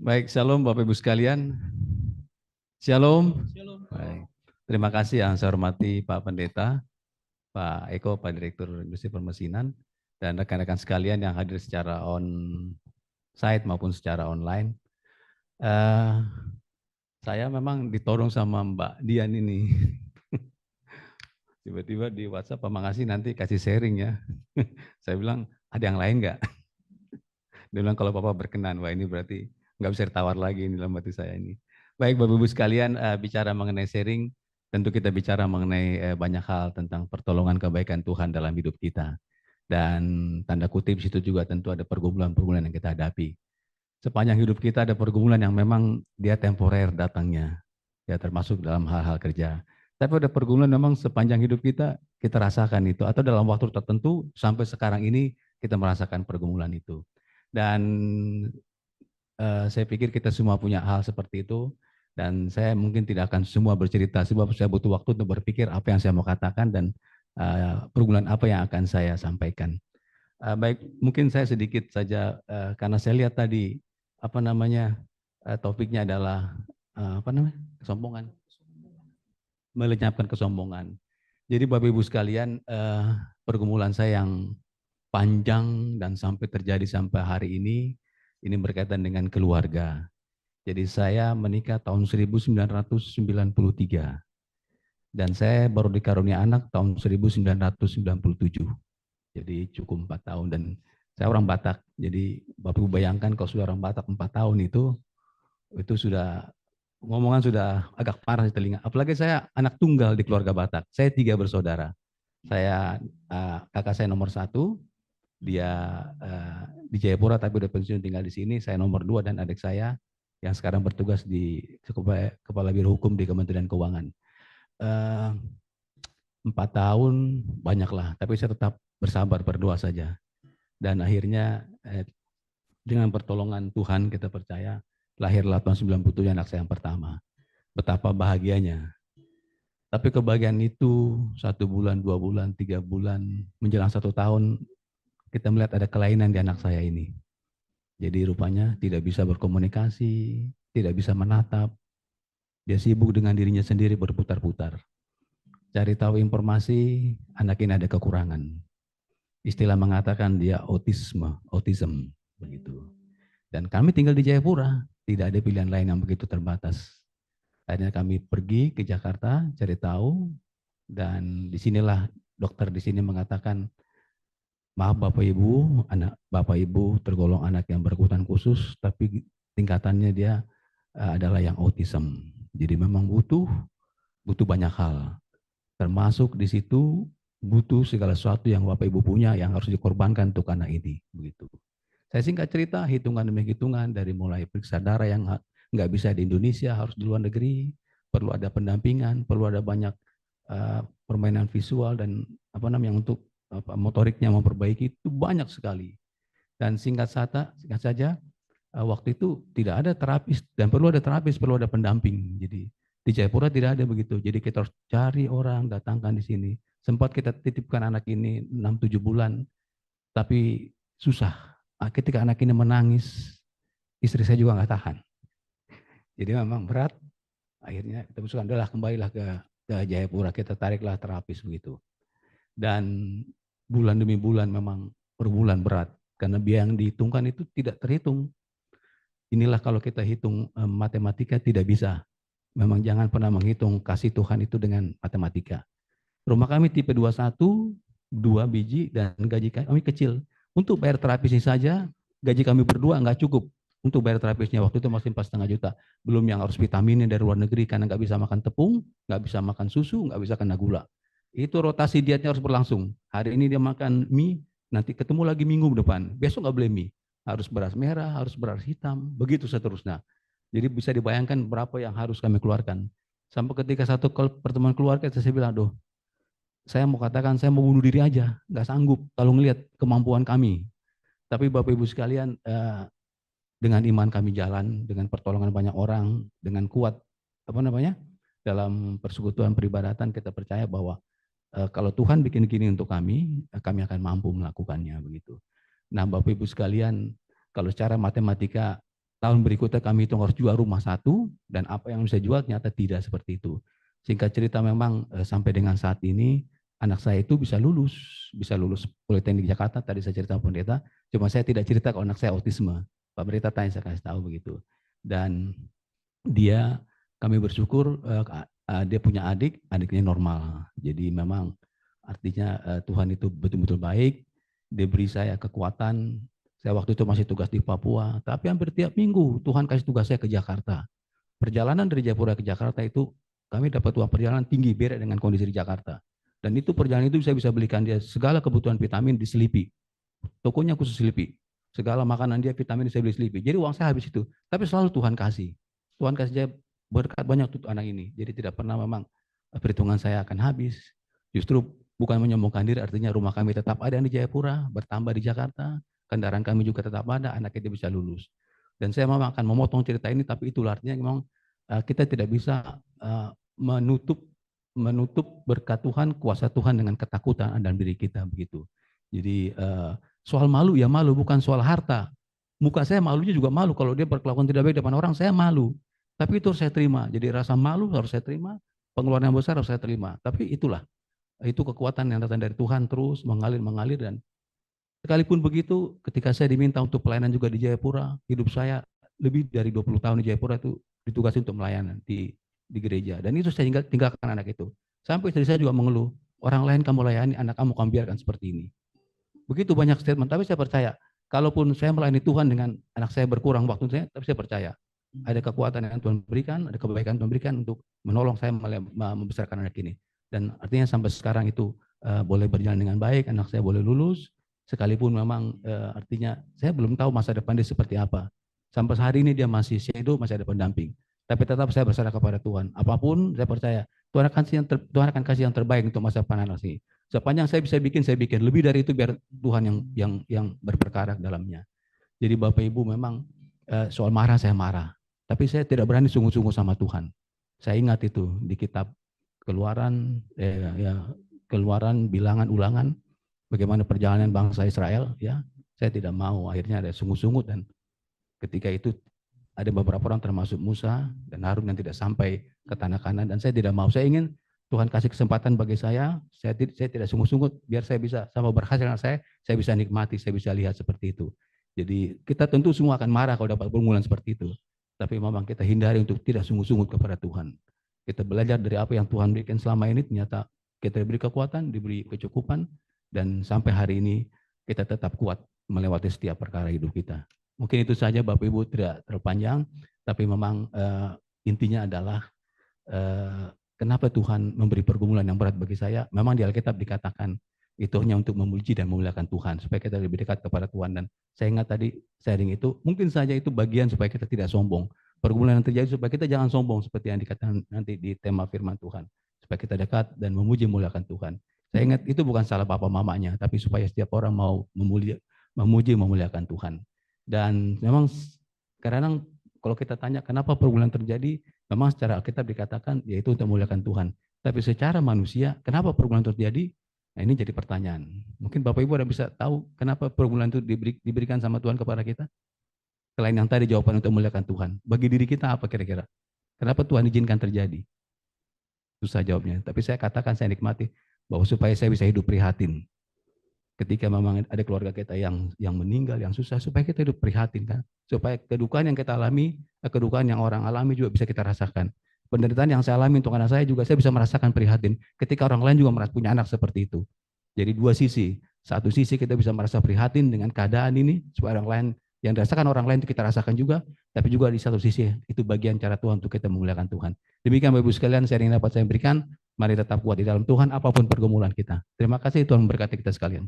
Baik, shalom Bapak Ibu sekalian. Shalom. Baik. Terima kasih yang saya hormati Pak Pendeta, Pak Eko, Pak Direktur Industri Permesinan, dan rekan-rekan sekalian yang hadir secara on-site maupun secara online. Saya memang ditodong sama Mbak Dian ini. Tiba-tiba di WhatsApp, Pak Mangasi nanti kasih sharing ya. Saya bilang, ada yang lain nggak? Dia bilang kalau Bapak berkenan, wah ini berarti nggak bisa ditawar lagi ini dalam hati saya ini. Baik Bapak Ibu sekalian, bicara mengenai sharing, tentu kita bicara mengenai banyak hal tentang pertolongan kebaikan Tuhan dalam hidup kita. Dan tanda kutip situ juga tentu ada pergumulan-pergumulan yang kita hadapi. Sepanjang hidup kita ada pergumulan yang memang dia temporer datangnya, ya termasuk dalam hal-hal kerja. Tapi ada pergumulan memang sepanjang hidup kita rasakan itu, atau dalam waktu tertentu sampai sekarang ini kita merasakan pergumulan itu. Dan saya pikir kita semua punya hal seperti itu, dan saya mungkin tidak akan semua bercerita, sebab saya butuh waktu untuk berpikir apa yang saya mau katakan dan pergumulan apa yang akan saya sampaikan. Baik, mungkin saya sedikit saja karena saya lihat tadi apa namanya topiknya adalah apa namanya kesombongan, melenyapkan kesombongan. Jadi Bapak Ibu sekalian, pergumulan saya yang panjang dan sampai terjadi sampai hari ini berkaitan dengan keluarga. Jadi saya menikah tahun 1993 dan saya baru dikarunia anak tahun 1997. Jadi cukup 4 tahun dan saya orang Batak. Jadi Bapak Ibu bayangkan kalau sudah orang Batak 4 tahun itu sudah ngomongan sudah agak parah di telinga. Apalagi saya anak tunggal di keluarga Batak. Saya 3 bersaudara. Saya kakak saya nomor 1, dia di Jayapura tapi udah pensiun tinggal di sini. Saya nomor 2 dan adik saya yang sekarang bertugas di Kepala Biro Hukum di Kementerian Keuangan. 4 tahun banyaklah, tapi saya tetap bersabar berdoa saja. Dan akhirnya dengan pertolongan Tuhan kita percaya lahirlah tahun 97 anak saya yang pertama. Betapa bahagianya. Tapi kebahagiaan itu 1 bulan, 2 bulan, 3 bulan, menjelang 1 tahun kita melihat ada kelainan di anak saya ini. Jadi rupanya tidak bisa berkomunikasi, tidak bisa menatap. Dia sibuk dengan dirinya sendiri berputar-putar. Cari tahu informasi, anak ini ada kekurangan. Istilah mengatakan dia autism begitu. Dan kami tinggal di Jayapura, tidak ada pilihan lain yang begitu terbatas. Akhirnya kami pergi ke Jakarta, cari tahu, dan disinilah dokter di sini mengatakan, maaf Bapak Ibu, anak Bapak Ibu tergolong anak yang berkebutuhan khusus, tapi tingkatannya dia adalah yang autism. Jadi memang butuh banyak hal, termasuk di situ butuh segala sesuatu yang Bapak Ibu punya yang harus dikorbankan untuk anak ini, begitu. Saya singkat cerita, hitungan demi hitungan dari mulai periksa darah yang nggak bisa di Indonesia, harus di luar negeri, perlu ada pendampingan, perlu ada banyak permainan visual dan apa namanya untuk motoriknya memperbaiki, itu banyak sekali. Dan singkat saja, waktu itu tidak ada terapis dan perlu ada terapis, perlu ada pendamping. Jadi di Jayapura tidak ada begitu. Jadi kita harus cari orang, datangkan di sini. Sempat kita titipkan anak ini 6-7 bulan, tapi susah. Ketika anak ini menangis, istri saya juga nggak tahan. Jadi memang berat. Akhirnya kita usulkan, adalah kembalilah ke Jayapura, kita tariklah terapis begitu. Dan bulan demi bulan memang per bulan berat. Karena biaya yang dihitungkan itu tidak terhitung. Inilah kalau kita hitung matematika tidak bisa. Memang jangan pernah menghitung kasih Tuhan itu dengan matematika. Rumah kami tipe 21, 2 biji, dan gaji kami kecil. Untuk bayar terapisnya saja, gaji kami berdua nggak cukup. Untuk bayar terapisnya waktu itu masih 4,5 juta. Belum yang harus vitaminnya dari luar negeri karena nggak bisa makan tepung, nggak bisa makan susu, nggak bisa kena gula. Itu rotasi dietnya harus berlangsung. Hari ini dia makan mie, nanti ketemu lagi minggu depan. Besok nggak boleh mie. Harus beras merah, harus beras hitam, begitu seterusnya. Jadi bisa dibayangkan berapa yang harus kami keluarkan. Sampai ketika satu pertemuan keluarga, saya bilang, aduh, saya mau katakan saya mau bunuh diri aja, nggak sanggup kalau ngelihat kemampuan kami. Tapi Bapak Ibu sekalian, dengan iman kami jalan, dengan pertolongan banyak orang, dengan kuat dalam persekutuan peribadatan kita percaya bahwa kalau Tuhan bikin gini untuk kami akan mampu melakukannya begitu. Nah Bapak Ibu sekalian, kalau secara matematika tahun berikutnya kami itu harus jual rumah satu, dan apa yang bisa jual ternyata tidak seperti itu. Singkat cerita memang sampai dengan saat ini anak saya itu bisa lulus Politeknik Jakarta. Tadi saya cerita pendeta, cuma saya tidak cerita kalau anak saya autisme. Pak Pendeta tanya, saya kasih tahu begitu. Dan dia, kami bersyukur dia punya adiknya normal. Jadi memang artinya Tuhan itu betul-betul baik. Dia beri saya kekuatan. Saya waktu itu masih tugas di Papua, tapi hampir tiap minggu Tuhan kasih tugas saya ke Jakarta. Perjalanan dari Jayapura ke Jakarta itu kami dapat uang perjalanan tinggi beda dengan kondisi di Jakarta. Dan itu perjalanan itu saya bisa belikan dia segala kebutuhan vitamin di Selipi. Tokonya khusus Selipi. Segala makanan dia vitamin saya beli Selipi. Jadi uang saya habis itu. Tapi selalu Tuhan kasih. Tuhan kasih saya berkat banyak untuk anak ini. Jadi tidak pernah memang perhitungan saya akan habis. Justru bukan menyombongkan diri, artinya rumah kami tetap ada di Jayapura, bertambah di Jakarta, kendaraan kami juga tetap ada, anak kita bisa lulus. Dan saya memang akan memotong cerita ini, tapi itu artinya memang kita tidak bisa menutup berkat Tuhan, kuasa Tuhan dengan ketakutan dalam diri kita begitu. Jadi soal malu ya malu, bukan soal harta. Muka saya malunya juga malu, kalau dia berkelakuan tidak baik depan orang, saya malu. Tapi itu harus saya terima. Jadi rasa malu harus saya terima, pengeluaran yang besar harus saya terima. Tapi itulah, itu kekuatan yang datang dari Tuhan terus mengalir, dan sekalipun begitu ketika saya diminta untuk pelayanan juga di Jayapura, hidup saya lebih dari 20 tahun di Jayapura itu ditugasi untuk melayanan di gereja. Dan itu saya tinggalkan anak itu. Sampai istri saya juga mengeluh, orang lain kamu layani, anak kamu biarkan seperti ini. Begitu banyak statement, tapi saya percaya, kalaupun saya melayani Tuhan dengan anak saya berkurang waktu saya, tapi saya percaya, ada kekuatan yang Tuhan berikan, ada kebaikan Tuhan berikan untuk menolong saya membesarkan anak ini. Dan artinya sampai sekarang itu boleh berjalan dengan baik, anak saya boleh lulus, sekalipun memang artinya saya belum tahu masa depan dia seperti apa. Sampai hari ini dia masih shadow, masih ada pendamping. Tapi tetap saya berserah kepada Tuhan. Apapun saya percaya Tuhan akan kasih yang terbaik untuk masa depan anak ini. Sepanjang saya bisa bikin, saya bikin. Lebih dari itu biar Tuhan yang berperkara dalamnya. Jadi Bapak Ibu memang soal marah saya marah. Tapi saya tidak berani sungguh-sungguh sama Tuhan. Saya ingat itu di kitab Keluaran, Keluaran, Bilangan, Ulangan, bagaimana perjalanan bangsa Israel. Ya, saya tidak mau. Akhirnya ada sungguh-sungguh, dan ketika itu ada beberapa orang termasuk Musa dan Harun yang tidak sampai ke tanah Kanan, dan saya tidak mau. Saya ingin Tuhan kasih kesempatan bagi saya tidak sungguh-sungguh, biar saya bisa sama berhasil saya bisa nikmati, saya bisa lihat seperti itu. Jadi kita tentu semua akan marah kalau dapat pergumulan seperti itu. Tapi memang kita hindari untuk tidak sungguh-sungguh kepada Tuhan. Kita belajar dari apa yang Tuhan berikan selama ini, ternyata kita diberi kekuatan, diberi kecukupan, dan sampai hari ini kita tetap kuat melewati setiap perkara hidup kita. Mungkin itu saja Bapak Ibu, tidak terpanjang, tapi memang intinya adalah kenapa Tuhan memberi pergumulan yang berat bagi saya. Memang di Alkitab dikatakan itu hanya untuk memuji dan memuliakan Tuhan, supaya kita lebih dekat kepada Tuhan. Dan saya ingat tadi sharing itu, mungkin saja itu bagian supaya kita tidak sombong. Pergumulan yang terjadi supaya kita jangan sombong, seperti yang dikatakan nanti di tema firman Tuhan. Supaya kita dekat dan memuji memuliakan Tuhan. Saya ingat itu bukan salah papa mamanya, tapi supaya setiap orang mau memuji memuliakan Tuhan. Dan memang kadang kalau kita tanya kenapa pergumulan terjadi, memang secara Alkitab dikatakan yaitu untuk memuliakan Tuhan. Tapi secara manusia, kenapa pergumulan terjadi? Nah, ini jadi pertanyaan. Mungkin Bapak Ibu ada bisa tahu kenapa pergumulan itu diberikan sama Tuhan kepada kita? Selain yang tadi jawaban untuk memuliakan Tuhan. Bagi diri kita apa kira-kira? Kenapa Tuhan izinkan terjadi? Susah jawabnya. Tapi saya katakan, saya nikmati bahwa supaya saya bisa hidup prihatin. Ketika memang ada keluarga kita yang meninggal, yang susah, supaya kita hidup prihatin kan. Supaya kedukaan yang kita alami, kedukaan yang orang alami juga bisa kita rasakan. Penderitaan yang saya alami untuk anak saya juga saya bisa merasakan prihatin. Ketika orang lain juga punya anak seperti itu. Jadi dua sisi. Satu sisi kita bisa merasa prihatin dengan keadaan ini, supaya orang lain, yang dirasakan orang lain itu kita rasakan juga, tapi juga di satu sisi itu bagian cara Tuhan untuk kita memuliakan Tuhan. Demikian Bapak Ibu sekalian, sharing dapat saya berikan. Mari tetap kuat di dalam Tuhan apapun pergumulan kita. Terima kasih, Tuhan memberkati kita sekalian.